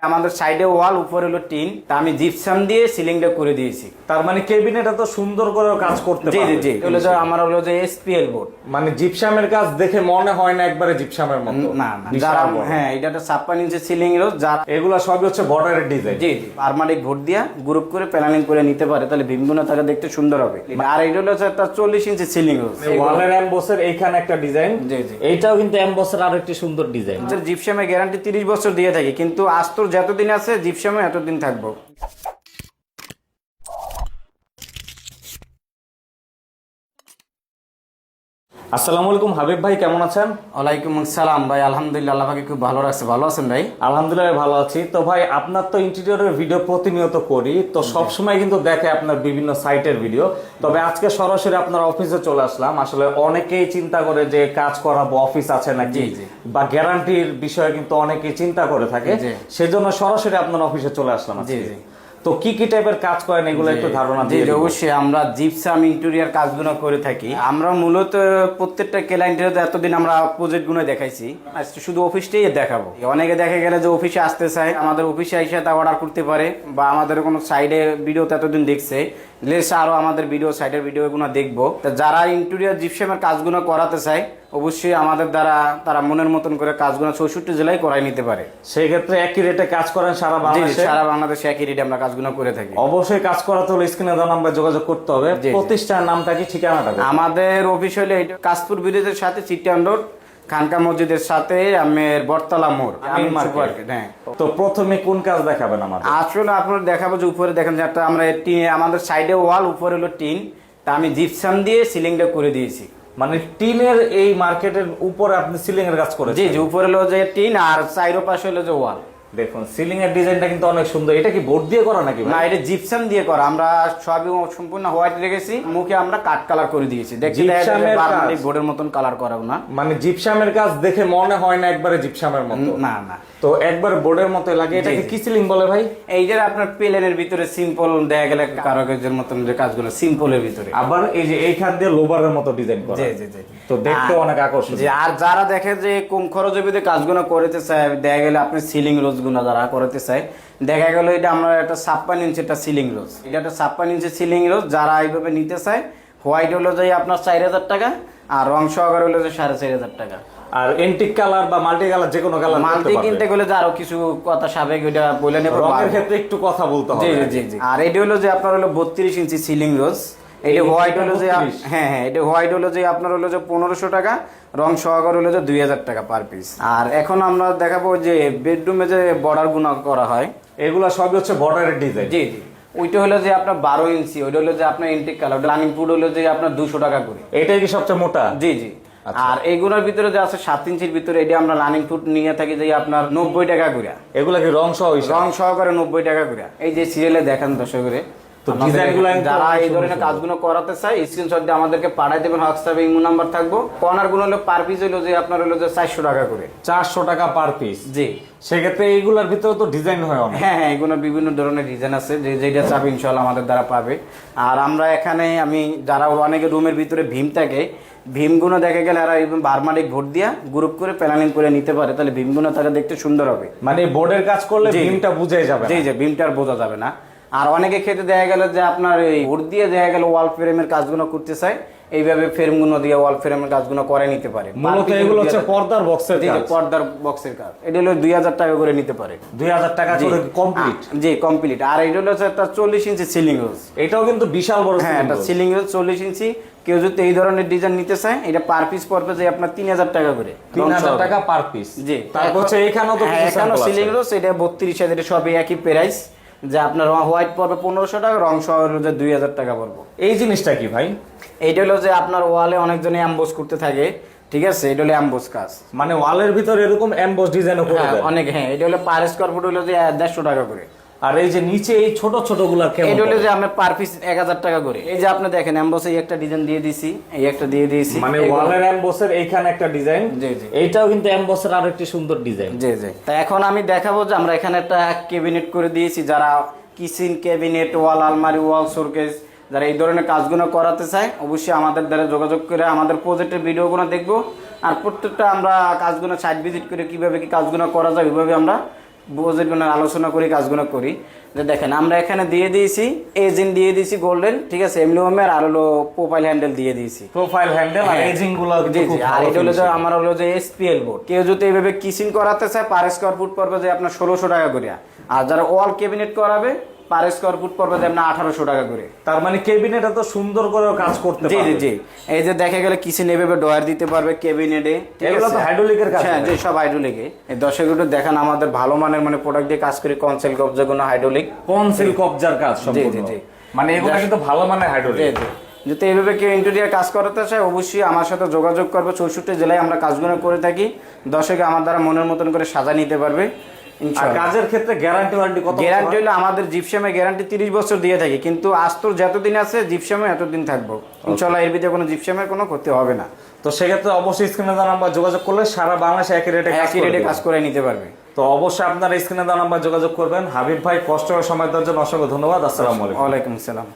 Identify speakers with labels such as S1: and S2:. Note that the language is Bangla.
S1: আমাদের সাইডে ওয়াল, উপরে হলো টিন, তা আমি জিপসাম দিয়ে সিলিংটা করে দিয়েছি।
S2: তার মানে কেবিনেট এত সুন্দর করে কাজ করতে
S1: জি
S2: পারবে।
S1: জি জি, হলো যে আমার হলো যে এসপিএল বোর্ড।
S2: মানে জিপসামের কাজ দেখে মনে হয় না একবারে জিপসামের মতো।
S1: না না,
S2: বিশাল
S1: যারা
S2: বড়।
S1: হ্যাঁ, এটা একটা 56 ইঞ্চি সিলিং রোজ, যারা
S2: এগুলা সবই হচ্ছে বর্ডারের ডিজাইন।
S1: জি জি আরমাটিক ভোট দিয়া গ্রুপ করে প্যানেলিং করে নিতে পারে, তাহলে ভিমগুলো তাকে দেখতে সুন্দর হবে। আর এটা হলো একটা 40 ইঞ্চি সিলিং রোজ,
S2: ওয়ালের এমবসের এইখানে একটা ডিজাইন।
S1: জি জি।
S2: এইটাও কিন্তু এমবসের আরো একটি সুন্দর ডিজাইন।
S1: জিপসামের গ্যারান্টি 30 বছর দিয়ে থাকি, কিন্তু আস্তর যতদিন আছে জিপসামে এতদিন থাকবো।
S2: আসসালামু আলাইকুম হাবিব ভাই, কেমন আছেন?
S1: ওয়ালাইকুম আসসালাম ভাই, আলহামদুলিল্লাহ, আল্লাহ পাকে খুব ভালো রাখছে। ভালো আছেন ভাই?
S2: আলহামদুলিল্লাহ ভালো আছি। তো ভাই, আপনার তো ইন্টেরিয়রের ভিডিও প্রতিনিয়ত করি, তো সবসময় কিন্তু দেখে আপনার বিভিন্ন সাইটের ভিডিও। তবে আজকে সরাসরি আপনার অফিসে চলে আসলাম। আসলে অনেকেই চিন্তা করে যে কাজ করাবো, অফিস আছে নাকি, বা গ্যারান্টির বিষয়ে কিন্তু অনেকেই চিন্তা করে থাকে, সেজন্য সরাসরি আপনার অফিসে চলে আসলাম আজকে। তো কি কি টাইপের কাজ করেন এগুলো একটু ধারণা দিয়ে দিন।
S1: অবশ্যই আমরা জিপসাম ইন্টেরিয়র কাজগুলো করে থাকি। আমরা মূলত প্রত্যেকটা ক্লায়েন্টের এতদিন আমরা প্রজেক্ট গুলো দেখাইছি, আজকে শুধু অফিসটাই দেখাবো। অনেকে দেখা গেলে যে অফিসে আসতে চায়, আমাদের অফিসে এসে তা অর্ডার করতে পারে, বা আমাদের কোনো সাইডে ভিডিওতে এতদিন দেখছে, লেস আরো আমাদের ভিডিও সাইডের ভিডিওগুলো দেখবো। তা যারা ইন্টেরিয়র জিপসামের কাজগুলো করাতে চায়, অবশ্যই আমাদের দ্বারা তারা মনের মতন করে কাজগুলো 64 জেলায় করাই নিতে পারে।
S2: সেই ক্ষেত্রে একই রেটে কাজ করেন সারা বাংলাদেশে?
S1: সারা বাংলাদেশে একই রেটে আমরা কাজগুলো করে থাকি।
S2: অবশ্যই কাজ করাতে হলে স্ক্রিনে দেওয়া নাম্বারে যোগাযোগ করতে হবে। প্রতিষ্ঠানের নামটা কি, ঠিকানাটা?
S1: আমাদের অফিস হলে কাশপুর ব্রিজের সাথে চিটান রোড, খানকা মসজিদের সাথে আমের বটতলা মোড়। হ্যাঁ।
S2: তো প্রথমে কোন কাজ দেখাবেন আমাদের?
S1: আসলে আপনার দেখাবো যে উপরে দেখেন যে একটা আমরা আমাদের সাইডে ওয়াল, উপরে হলো টিন, তা আমি জিপসাম দিয়ে সিলিংটা করে দিয়েছি।
S2: মানে টিনের এই মার্কেটের উপরে আপনি সিলিং এর কাজ করেছেন?
S1: জি জি, উপরে হলো যে টিন আর চাইরো পাশে হলো যে ওয়াল।
S2: দেখুন সিলিং এর ডিজাইনটা কিন্তু অনেক সুন্দর। এটা কি বোর্ড দিয়ে করা নাকি?
S1: না, এটা জিপসাম দিয়ে করা। আমরা সবই সম্পূর্ণ হোয়াইট রেখেছি, মুখে আমরা কাট কালার করে দিয়েছি। বোর্ডের মতন কালার করাও না।
S2: মানে জিপসামের কাজ দেখে মনে হয় না একবারে জিপসামের মতো।
S1: না না,
S2: তো একবার বোর্ডের মতো লাগে। এটাকে কি সিলিং বলে ভাই?
S1: এই যে আপনার প্লেনের ভিতরে সিম্পল দেখা গেলে কারুকার্যের মতন যে কাজগুলো সিম্পলের ভিতরে,
S2: আবার এই যে এইখান দিয়ে লোবারের মতো ডিজাইন করা।
S1: জি জি জি।
S2: তো দেখতে অনেক আকর্ষণীয়।
S1: আর যারা দেখে যে কম খরচে ভিতরে কাজগুলো করতে চায়, দেখা গেলে আপনি সিলিং রোজ গুলো যারা করতে চায়, দেখা গেল এটা আমরা একটা 56 ইঞ্চি একটা সিলিং রোজ, এটা একটা 56 ইঞ্চি সিলিং রোজ যারা এইভাবে নিতে চায়, হোয়াইট হলো যে আপনার 4000 টাকা, আর রং সহকারে হলো যে 4500 টাকা।
S2: আর এন্টিক কালার বা মাল্টি কালার, যে কোনো কালার
S1: মাল্টি কিনতে গেলে যে আরো কিছু কথা সাবেক ওইটা বলে নেব।
S2: রঙের ক্ষেত্রে একটু কথা বলতে হবে।
S1: জি জি জি। আর এটা হলো যে আপনার হলো 32 ইঞ্চি সিলিং রোজ, এটা হোয়াইট হলো যে হ্যাঁ হ্যাঁ, এটা হোয়াইট হলো যে আপনার হলো যে 1500 টাকা, রং সহকারে হলো যে 2000 টাকা পার পিস। আর এখন আমরা দেখাবো যে বেডরুমে যে বর্ডার গুলো করা হয়,
S2: এগুলা সবই হচ্ছে বর্ডারের ডিজাইন।
S1: জি জি। ওইটা হলো যে আপনার 12 ইঞ্চি, ওইটা হলো যে আপনার ইন্টেক কালার, রানিং ফুড হলো যে আপনার 200 টাকা করে।
S2: এটাই কি সবচেয়ে মোটা?
S1: জি জি। আর এইগুলোর ভিতরে যে আছে 7 ইঞ্চির ভিতরে, এটা আমরা রানিং ফুড নিয়ে থাকি যে আপনার 90 টাকা করে।
S2: এগুলা কি রং সহ?
S1: রং সহকারে 90 টাকা করে। এই যে সিরিয়ালে দেখেন দর্শক করে,
S2: তো ডিজাইনগুলো
S1: যারা এই ধরনের কাজগুলো করাতে চায় স্ক্রিনশট দিয়ে আমাদেরকে পাঠাই দেবেন, হোয়াটসঅ্যাপে ইমো নাম্বার থাকবো। কর্নার গুলো হলো পার পিস হলো যে আপনার হলো যে 400 টাকা করে।
S2: 400 টাকা পার পিস?
S1: জি।
S2: সেক্ষেত্রে এইগুলোর ভিতরে তো ডিজাইন হয় অনেক।
S1: হ্যাঁ হ্যাঁ, এগুলো বিভিন্ন ধরনের ডিজাইন আছে, যেটা চাবে ইনশাআল্লাহ আমাদের দ্বারা পাবে। আর আমরা এখানে যারা অনেকে রুমের ভিতরে ভীম থাকে, ভীমগুলো দেখা গেলে এরা বারমাটিক ভোট দিয়া গ্রুপ করে প্যানেলিং করে নিতে পারে, তাহলে ভীমগুলো তাকে দেখতে সুন্দর হবে।
S2: মানে বোর্ডের কাজ করলে ভীমটা বুঝে যাবে?
S1: জি জি, ভীমটা আর বোঝা যাবে না। আর অনেকে ক্ষেত্রে দেখা গেল যে আপনার এই ভোট দিয়ে দেখা গেল ওয়াল ফ্রেমের কাজগুলো করতে চায়, এইভাবে ফ্রেমগুলো দিয়ে ওয়াল ফ্রেমের কাজগুলো করে নিতে পারে।
S2: মূলত এগুলো হচ্ছে পর্দার বক্সের কাজ।
S1: পর্দার বক্সের কাজ, এটা হলো 2000 টাকা করে নিতে পারে।
S2: 2000 টাকা করে কমপ্লিট?
S1: জি কমপ্লিট। আর এটা হলো একটা 40 ইঞ্চি সিলিং রোজ,
S2: এটাও কিন্তু বিশাল বড়।
S1: হ্যাঁ, এটা সিলিং রোজ 40 ইঞ্চি। কেউ যদি এই ধরনের ডিজাইন নিতে চায়, এটা পার পিস পড়বে যে আপনার 3000 টাকা করে।
S2: 3000 টাকা পার পিস? জি। তারপর হচ্ছে এখানেও তো
S1: এখানেও সিলিং রোজ, এটা 32,000, এটা সবই একই প্রাইস। যে আপনার হোয়াইট পড়বে 1500 টাকা, রং সহ হলো যে 2000 টাকা পড়বো।
S2: এই জিনিসটা কি ভাই?
S1: এইটা হলো যে আপনার ওয়ালে অনেকজনে অ্যাম্বোস করতে থাকে, ঠিক আছে, এটা হলো অ্যাম্বোস কাজ।
S2: মানে ওয়ালের ভিতরে এরকম অ্যাম্বোস ডিজাইনও করে দেয়
S1: অনেক। হ্যাঁ, এটা হলো পার স্কয়ার ফুট হলো যে 150 টাকা করে।
S2: আর এই যে নিচে এই ছোট ছোট গুলা কেমন?
S1: এটা হলো যে আমরা পার পিস 1000 টাকা করে। এই যে আপনি দেখেন অ্যাম্বোস, এই একটা ডিজাইন দিয়ে দিছি, এই একটা দিয়ে দিয়েছি।
S2: মানে ওয়ালের অ্যাম্বোসের এইখানে একটা ডিজাইন।
S1: জি জি।
S2: এইটাও কিন্তু অ্যাম্বোসের আরো একটি সুন্দর ডিজাইন।
S1: জি জি। তা এখন আমি দেখাবো যে আমরা এখানে একটা ক্যাবিনেট করে দিয়েছি, যারা কিচেন ক্যাবিনেট, ওয়াল আলমারি, ওয়াল শোকেস, যারা এই ধরনের কাজগুলো করাতে চায়, অবশ্যই আমাদের দ্বারা যোগাযোগ করে আমাদের প্রজেক্টের ভিডিওগুলো দেখবো। আর প্রত্যেকটা আমরা কাজগুলো সাইট ভিজিট করে কিভাবে কি কাজগুলো করা যায় ওইভাবে আমরা প্রজেক্ট গুলো আলোচনা করি, কাজগুলো করি। যে দেখেন আমরা এখানে দিয়ে দিয়েছি এজিং দিয়ে দিয়েছি গোল্ডেন, ঠিক আছে, এমব্লেমের আর হলো প্রোফাইল হ্যান্ডেল দিয়ে দিয়েছি।
S2: প্রোফাইল হ্যান্ডেল আর এজিং গুলো
S1: জি জি। আর এটা হলো যে আমার হলো যে এসপিএল বোর্ড। কেউ যদি এইভাবে কিচিং করাতে চায় পার স্কোয়ার ফুট পড়বে যে আপনার 1600 টাকা করে, আর যারা ওয়াল ক্যাবিনেট করাবে পার স্কোয়ার ফুট পড়বে যে আপনার 1800 টাকা করে।
S2: তার মানে কেবিনেট এত সুন্দর করে কাজ করতে
S1: জি
S2: পারবে।
S1: জি জি। এই যে দেখা গেলে কিচেন এভাবে ডয়ার দিতে পারবে ক্যাবিনেটে,
S2: এগুলো তো হাইড্রোলিকের কাজ।
S1: হ্যাঁ জি, সব হাইড্রোলিকে। এই দর্শক একটু দেখান আমাদের ভালো মানের মানে প্রোডাক্ট দিয়ে কাজ করি, কনসেল কবজা কোনো হাইড্রোলিক।
S2: কনসিল কবজার কাজ সম্পূর্ণ।
S1: জি জি জি।
S2: মানে এগুলো কিন্তু ভালো মানের হাইড্রোলিক।
S1: জি জি। যদি এইভাবে কেউ ইন্টেরিয়ার কাজ করাতে চায় অবশ্যই আমার সাথে যোগাযোগ করবে। 64 জেলায় আমরা কাজগুলো করে থাকি। দর্শক আমার দ্বারা মনের মতন করে সাজা নিতে পারবে
S2: আর
S1: ইনশাআল্লাহ।
S2: কাজের ক্ষেত্রে গ্যারান্টি ওয়ারেন্টি কত?
S1: গ্যারান্টি হলো আমাদের জিপসামে গ্যারান্টি 30 বছর দিয়ে থাকি, কিন্তু আস্তর যতদিন আছে জিপসামে এতদিন থাকবো ইনশাআল্লাহ। এর ভিতরে কোনো জিপসামের কোনো ক্ষতি হবে না।
S2: তো সেক্ষেত্রে অবশ্যই স্ক্রিনে দেওয়া নাম্বার যোগাযোগ করলে সারা বাংলাদেশে একই রেটে
S1: একই রেটে কাজ করে নিতে পারবে।
S2: তো অবশ্যই আপনারা স্ক্রিনে দেওয়া নাম্বার যোগাযোগ করবেন। হাবিব ভাই কষ্ট করে সময় দেওয়ার জন্য অসংখ্য ধন্যবাদ। আসসালামু আলাইকুম।
S1: ওয়ালাইকুম আসসালাম।